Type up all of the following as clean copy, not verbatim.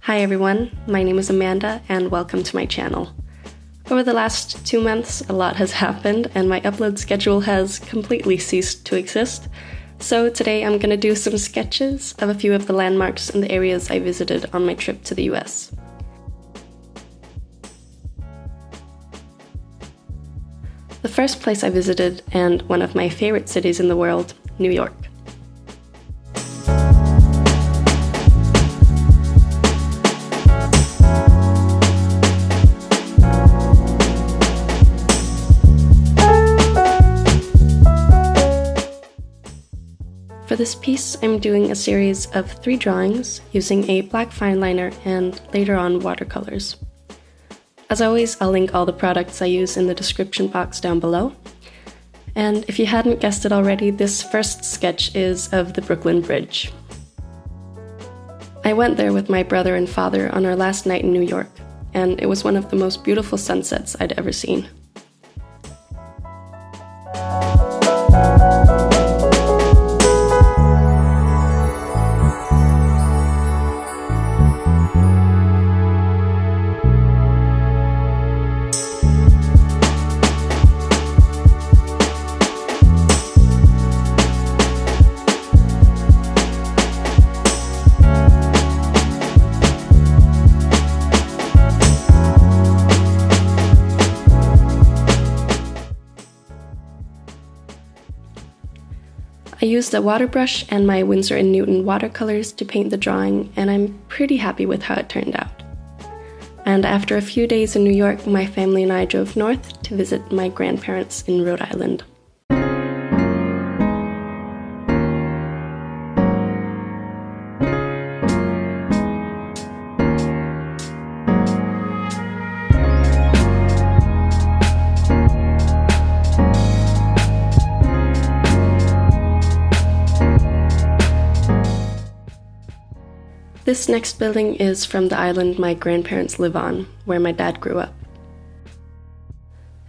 Hi everyone, my name is Amanda and welcome to my channel. Over the last 2 months, a lot has happened and my upload schedule has completely ceased to exist. So today I'm going to do some sketches of a few of the landmarks and the areas I visited on my trip to the US. The first place I visited, and one of my favorite cities in the world, New York. For this piece, I'm doing a series of 3 drawings using a black fine liner and later on watercolors. As always, I'll link all the products I use in the description box down below. And if you hadn't guessed it already, this first sketch is of the Brooklyn Bridge. I went there with my brother and father on our last night in New York, and it was one of the most beautiful sunsets I'd ever seen. I used a water brush and my Winsor & Newton watercolors to paint the drawing, and I'm pretty happy with how it turned out. And after a few days in New York, my family and I drove north to visit my grandparents in Rhode Island. This next building is from the island my grandparents live on, where my dad grew up.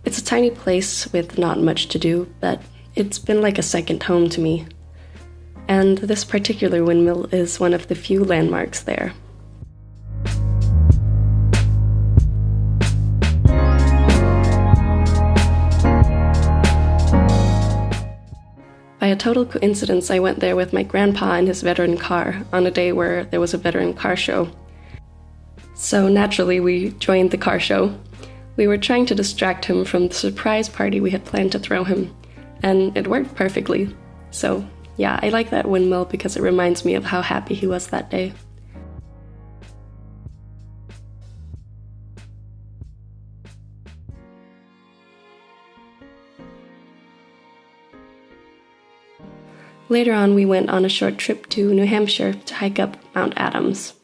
It's a tiny place with not much to do, but it's been like a second home to me. And this particular windmill is one of the few landmarks there. By a total coincidence, I went there with my grandpa in his veteran car on a day where there was a veteran car show. So naturally, we joined the car show. We were trying to distract him from the surprise party we had planned to throw him, and it worked perfectly. So yeah, I like that windmill because it reminds me of how happy he was that day. Later on, we went on a short trip to New Hampshire to hike up Mount Adams.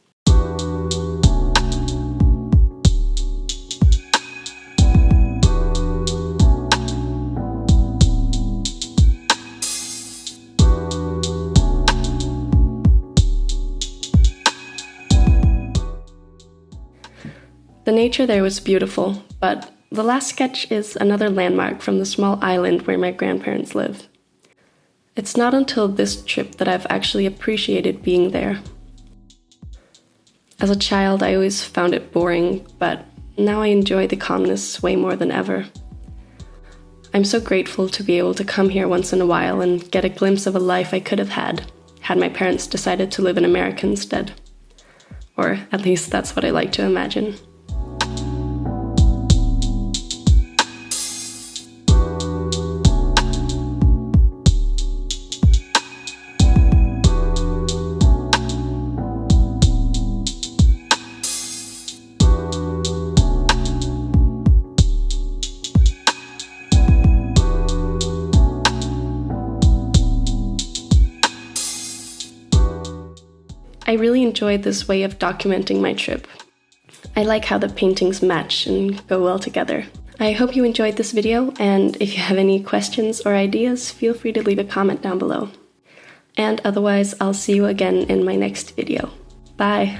The nature there was beautiful, but the last sketch is another landmark from the small island where my grandparents live. It's not until this trip that I've actually appreciated being there. As a child, I always found it boring, but now I enjoy the calmness way more than ever. I'm so grateful to be able to come here once in a while and get a glimpse of a life I could have had my parents decided to live in America instead. Or at least that's what I like to imagine. I really enjoyed this way of documenting my trip. I like how the paintings match and go well together. I hope you enjoyed this video, and if you have any questions or ideas, feel free to leave a comment down below. And otherwise, I'll see you again in my next video. Bye!